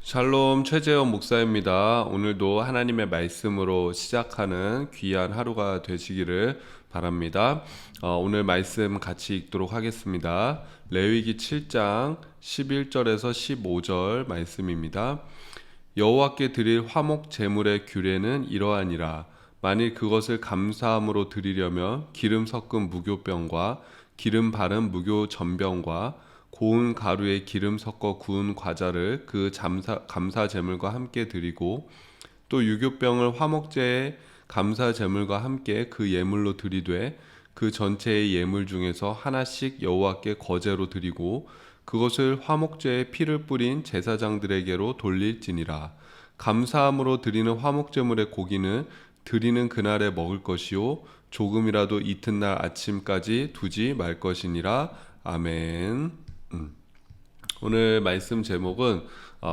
샬롬 최재원 목사입니다. 오늘도 하나님의 말씀으로 시작하는 귀한 하루가 되시기를 바랍니다. 오늘 말씀 같이 읽도록 하겠습니다. 레위기 7장 11절에서 15절 말씀입니다. 여호와께 드릴 화목 제물의 규례는 이러하니라. 만일 그것을 감사함으로 드리려면 기름 섞은 무교병과 기름 바른 무교 전병과 고운 가루에 기름 섞어 구운 과자를 그 감사 제물과 함께 드리고 또 유교병을 화목제의 감사 제물과 함께 그 예물로 드리되 그 전체의 예물 중에서 하나씩 여호와께 거제로 드리고 그것을 화목제의 피를 뿌린 제사장들에게로 돌릴지니라. 감사함으로 드리는 화목제물의 고기는 드리는 그날에 먹을 것이요 조금이라도 이튿날 아침까지 두지 말 것이니라. 아멘. 오늘 말씀 제목은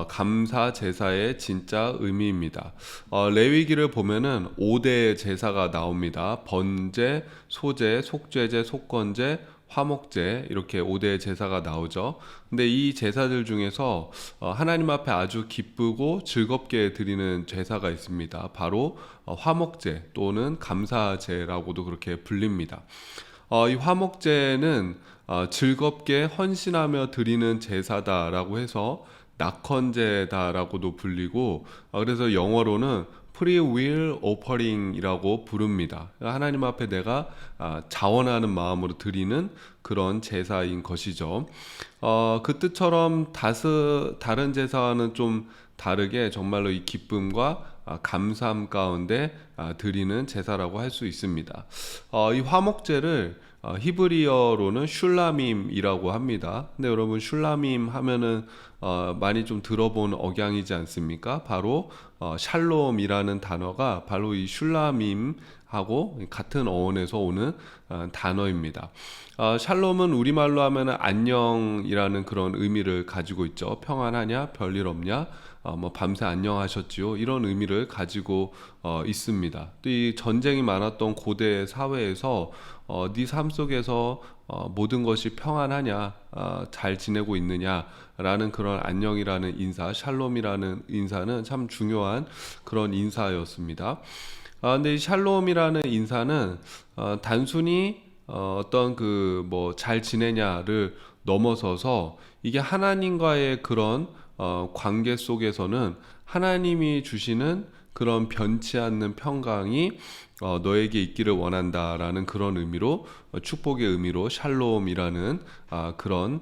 감사 제사의 진짜 의미입니다. 레위기를 보면은 5대 제사가 나옵니다. 번제, 소제, 속죄제, 속건제, 화목제 이렇게 5대 제사가 나오죠. 근데 이 제사들 중에서 하나님 앞에 아주 기쁘고 즐겁게 드리는 제사가 있습니다. 바로 화목제 또는 감사제라고도 그렇게 불립니다. 이 화목제는 즐겁게 헌신하며 드리는 제사다라고 해서 낙헌제다라고도 불리고 그래서 영어로는 Free Will Offering이라고 부릅니다. 하나님 앞에 내가 자원하는 마음으로 드리는 그런 제사인 것이죠. 그 뜻처럼 다른 제사와는 좀 다르게 정말로 이 기쁨과 감사함 가운데 드리는 제사라고 할 수 있습니다. 이 화목제를 히브리어로는 슐라밈이라고 합니다. 근데 여러분 슐라밈 하면은 많이 좀 들어본 억양이지 않습니까? 바로 샬롬이라는 단어가 바로 이 슐라밈하고 같은 어원에서 오는 단어입니다. 샬롬은 우리말로 하면은 안녕이라는 그런 의미를 가지고 있죠. 평안하냐, 별일 없냐, 뭐 밤새 안녕하셨지요, 이런 의미를 가지고 있습니다. 또 이 전쟁이 많았던 고대 사회에서 네 삶 속에서 모든 것이 평안하냐, 잘 지내고 있느냐라는 그런 안녕이라는 인사, 샬롬이라는 인사는 참 중요한 그런 인사였습니다. 근데 이 샬롬이라는 인사는 단순히 어떤 그 뭐 잘 지내냐를 넘어서서 이게 하나님과의 그런 관계 속에서는 하나님이 주시는 그런 변치 않는 평강이 너에게 있기를 원한다라는 그런 의미로 축복의 의미로 샬롬이라는 그런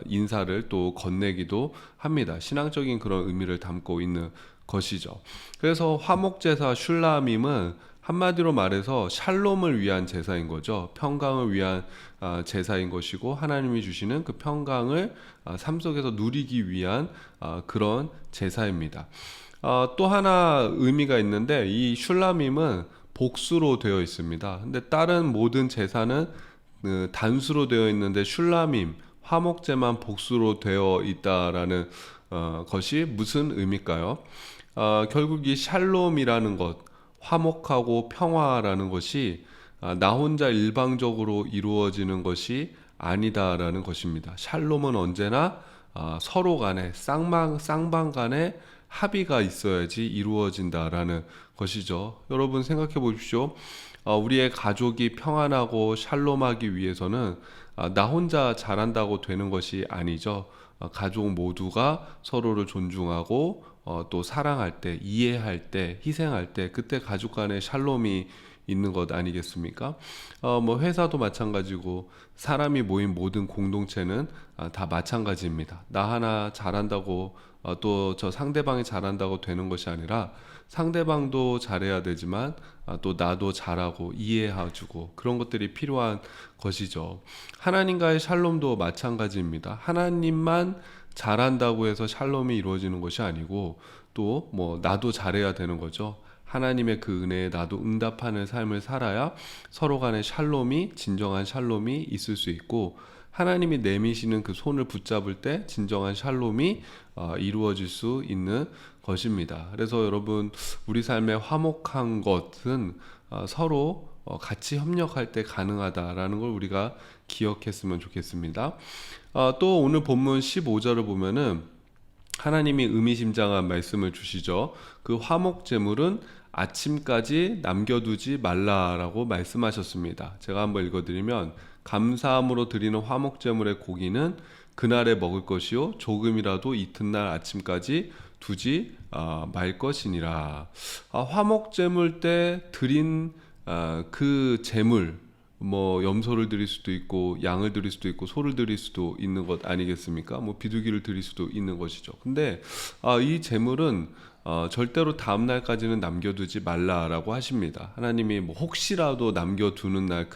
인사를 또 건네기도 합니다. 신앙적인 그런 의미를 담고 있는 것이죠. 그래서 화목제사 슐라밈은 한마디로 말해서 샬롬을 위한 제사인 거죠. 평강을 위한 제사인 것이고 하나님이 주시는 그 평강을 삶 속에서 누리기 위한 그런 제사입니다. 또 하나 의미가 있는데 이 슐라밈은 복수로 되어 있습니다. 근데 다른 모든 제사는 단수로 되어 있는데 슐라밈, 화목제만 복수로 되어 있다라는 것이 무슨 의미일까요? 결국 이 샬롬이라는 것, 화목하고 평화라는 것이 나 혼자 일방적으로 이루어지는 것이 아니다라는 것입니다. 샬롬은 언제나 서로 간에 쌍방 간에 합의가 있어야지 이루어진다라는 것이죠. 여러분 생각해 보십시오. 우리의 가족이 평안하고 샬롬하기 위해서는 나 혼자 잘한다고 되는 것이 아니죠. 가족 모두가 서로를 존중하고 또 사랑할 때, 이해할 때, 희생할 때 그때 가족 간에 샬롬이 있는 것 아니겠습니까? 뭐 회사도 마찬가지고 사람이 모인 모든 공동체는 다 마찬가지입니다. 나 하나 잘한다고 또 저 상대방이 잘한다고 되는 것이 아니라 상대방도 잘해야 되지만 또 나도 잘하고 이해해주고 그런 것들이 필요한 것이죠. 하나님과의 샬롬도 마찬가지입니다. 하나님만 잘한다고 해서 샬롬이 이루어지는 것이 아니고 또 뭐 나도 잘해야 되는 거죠. 하나님의 그 은혜에 나도 응답하는 삶을 살아야 서로 간의 샬롬이 진정한 샬롬이 있을 수 있고 하나님이 내미시는 그 손을 붙잡을 때 진정한 샬롬이 이루어질 수 있는 것입니다. 그래서 여러분 우리 삶에 화목한 것은 서로 같이 협력할 때 가능하다라는 걸 우리가 기억했으면 좋겠습니다. 또 오늘 본문 15절을 보면은 하나님이 의미심장한 말씀을 주시죠. 그 화목 제물은 아침까지 남겨두지 말라라고 말씀하셨습니다. 제가 한번 읽어드리면 감사함으로 드리는 화목 제물의 고기는 그날에 먹을 것이요 조금이라도 이튿날 아침까지 두지 말 것이니라. 화목 제물 때 드린 그 제물, 뭐 염소를 드릴 수도 있고 양을 드릴 수도 있고 소를 드릴 수도 있는 것 아니겠습니까? 뭐 비둘기를 드릴 수도 있는 것이죠. 근데 이 제물은 절대로 다음 날까지는 남겨두지 말라라고 하십니다. 하나님이 뭐 혹시라도 남겨두는 날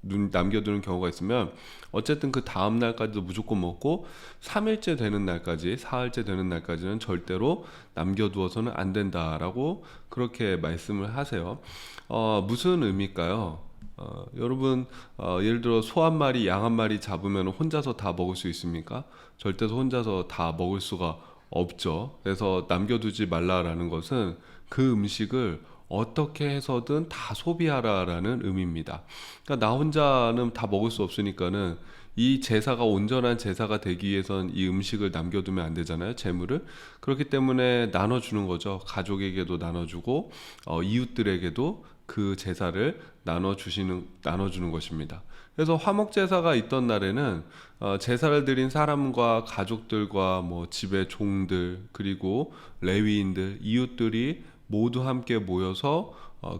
남겨두는 경우가 있으면 어쨌든 그 다음 날까지도 무조건 먹고 3일째 되는 날까지 4일째 되는 날까지는 절대로 남겨두어서는 안 된다라고 그렇게 말씀을 하세요. 무슨 의미일까요? 여러분, 예를 들어 소 한 마리, 양 한 마리 잡으면 혼자서 다 먹을 수 있습니까? 절대 혼자서 다 먹을 수가 없죠. 그래서 남겨두지 말라라는 것은 그 음식을 어떻게 해서든 다 소비하라라는 의미입니다. 그러니까 나 혼자는 다 먹을 수 없으니까는 이 제사가 온전한 제사가 되기 위해선 이 음식을 남겨두면 안 되잖아요, 재물을. 그렇기 때문에 나눠주는 거죠. 가족에게도 나눠주고 이웃들에게도 그 제사를 나눠주는 것입니다. 그래서 화목 제사가 있던 날에는 제사를 드린 사람과 가족들과 뭐 집의 종들 그리고 레위인들 이웃들이 모두 함께 모여서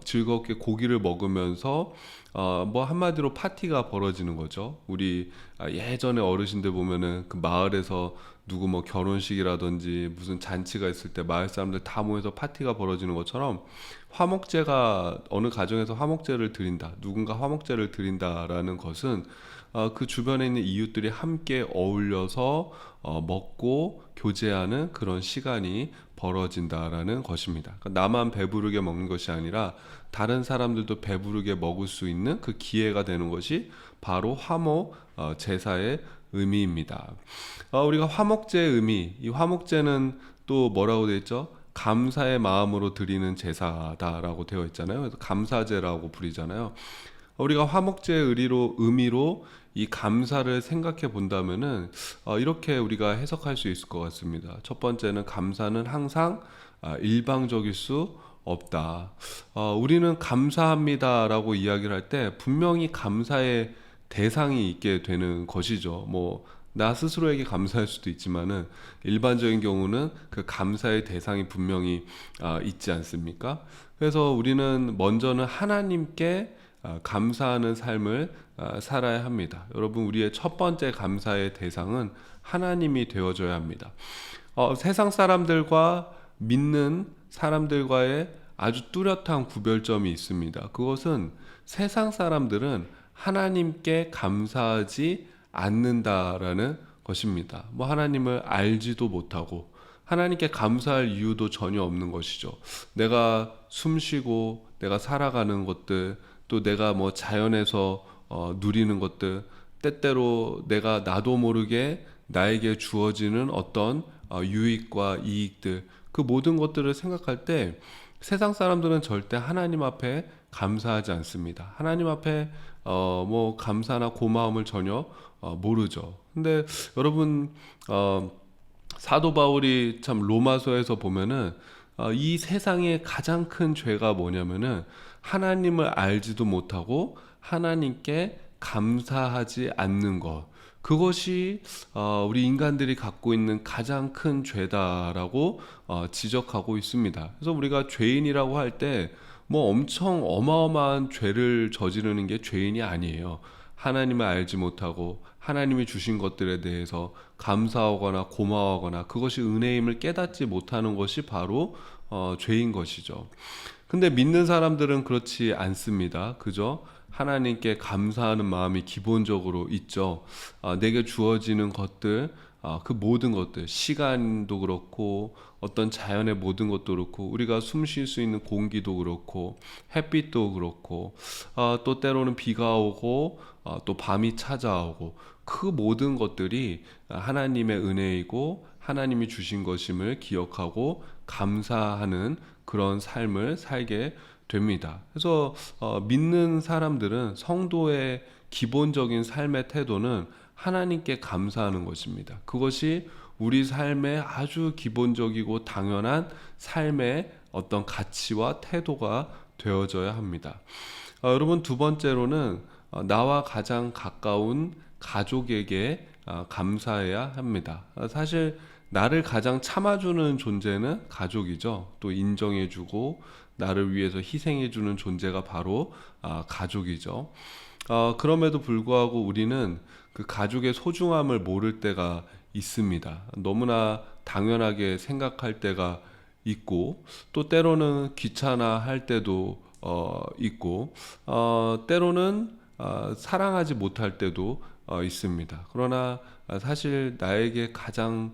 즐겁게 고기를 먹으면서 뭐 한마디로 파티가 벌어지는 거죠. 우리 예전에 어르신들 보면은 그 마을에서 누구 뭐 결혼식이라든지 무슨 잔치가 있을 때 마을 사람들 다 모여서 파티가 벌어지는 것처럼 화목제가 어느 가정에서 화목제를 드린다, 누군가 화목제를 드린다라는 것은 그 주변에 있는 이웃들이 함께 어울려서 먹고 교제하는 그런 시간이 벌어진다라는 것입니다. 그러니까 나만 배부르게 먹는 것이 아니라 다른 사람들도 배부르게 먹을 수 있는 그 기회가 되는 것이 바로 화목 제사의 의미입니다. 우리가 화목제의 의미, 이 화목제는 또 뭐라고 되어 있죠? 감사의 마음으로 드리는 제사다라고 되어 있잖아요. 그래서 감사제라고 부르잖아요. 우리가 화목제의 의미로 이 감사를 생각해 본다면은 이렇게 우리가 해석할 수 있을 것 같습니다. 첫 번째는 감사는 항상 일방적일 수 없다. 우리는 감사합니다라고 이야기를 할 때 분명히 감사의 대상이 있게 되는 것이죠. 뭐 나 스스로에게 감사할 수도 있지만은 일반적인 경우는 그 감사의 대상이 분명히 있지 않습니까? 그래서 우리는 먼저는 하나님께 감사하는 삶을 살아야 합니다. 여러분, 우리의 첫 번째 감사의 대상은 하나님이 되어줘야 합니다. 세상 사람들과 믿는 사람들과의 아주 뚜렷한 구별점이 있습니다. 그것은 세상 사람들은 하나님께 감사하지 않는다라는 것입니다. 뭐 하나님을 알지도 못하고 하나님께 감사할 이유도 전혀 없는 것이죠. 내가 숨쉬고 내가 살아가는 것들, 또 내가 뭐 자연에서 누리는 것들, 때때로 내가 나도 모르게 나에게 주어지는 어떤 유익과 이익들, 그 모든 것들을 생각할 때 세상 사람들은 절대 하나님 앞에 감사하지 않습니다. 하나님 앞에 뭐 감사나 고마움을 전혀 모르죠. 근데 여러분, 사도 바울이 참 로마서에서 보면은 이 세상의 가장 큰 죄가 뭐냐면은 하나님을 알지도 못하고 하나님께 감사하지 않는 것, 그것이 우리 인간들이 갖고 있는 가장 큰 죄다라고 지적하고 있습니다. 그래서 우리가 죄인이라고 할 때 뭐 엄청 어마어마한 죄를 저지르는 게 죄인이 아니에요. 하나님을 알지 못하고 하나님이 주신 것들에 대해서 감사하거나 고마워하거나 그것이 은혜임을 깨닫지 못하는 것이 바로 죄인 것이죠. 근데 믿는 사람들은 그렇지 않습니다. 그죠? 하나님께 감사하는 마음이 기본적으로 있죠. 내게 주어지는 것들, 그 모든 것들, 시간도 그렇고 어떤 자연의 모든 것도 그렇고 우리가 숨 쉴 수 있는 공기도 그렇고 햇빛도 그렇고 또 때로는 비가 오고 또 밤이 찾아오고 그 모든 것들이 하나님의 은혜이고 하나님이 주신 것임을 기억하고 감사하는 그런 삶을 살게 됩니다. 그래서 믿는 사람들은 성도의 기본적인 삶의 태도는 하나님께 감사하는 것입니다. 그것이 우리 삶의 아주 기본적이고 당연한 삶의 어떤 가치와 태도가 되어져야 합니다. 여러분, 두 번째로는 나와 가장 가까운 가족에게 감사해야 합니다. 사실 나를 가장 참아주는 존재는 가족이죠. 또 인정해주고 나를 위해서 희생해주는 존재가 바로 가족이죠. 그럼에도 불구하고 우리는 그 가족의 소중함을 모를 때가 있습니다. 너무나 당연하게 생각할 때가 있고, 또 때로는 귀찮아할 때도 있고, 때로는 사랑하지 못할 때도 있습니다. 그러나 사실 나에게 가장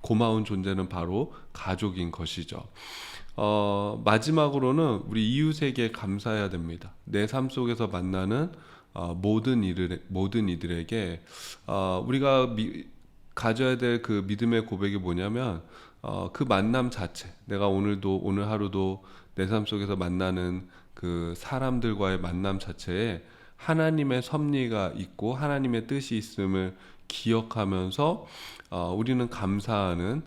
고마운 존재는 바로 가족인 것이죠. 마지막으로는 우리 이웃에게 감사해야 됩니다. 내 삶 속에서 만나는 모든 이들에게 우리가 가져야 될 그 믿음의 고백이 뭐냐면 그 만남 자체, 내가 오늘 하루도 내 삶 속에서 만나는 그 사람들과의 만남 자체에 하나님의 섭리가 있고 하나님의 뜻이 있음을 기억하면서 우리는 감사하는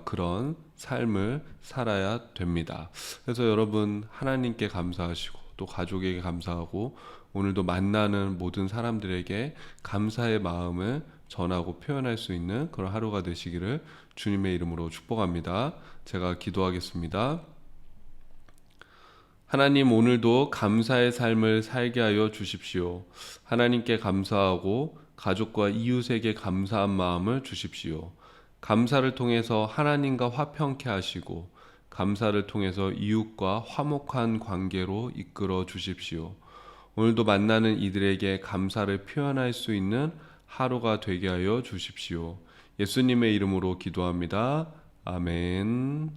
그런 삶을 살아야 됩니다. 그래서 여러분, 하나님께 감사하시고 또 가족에게 감사하고 오늘도 만나는 모든 사람들에게 감사의 마음을 전하고 표현할 수 있는 그런 하루가 되시기를 주님의 이름으로 축복합니다. 제가 기도하겠습니다. 하나님, 오늘도 감사의 삶을 살게 하여 주십시오. 하나님께 감사하고 가족과 이웃에게 감사한 마음을 주십시오. 감사를 통해서 하나님과 화평케 하시고 감사를 통해서 이웃과 화목한 관계로 이끌어 주십시오. 오늘도 만나는 이들에게 감사를 표현할 수 있는 하루가 되게 하여 주십시오. 예수님의 이름으로 기도합니다. 아멘.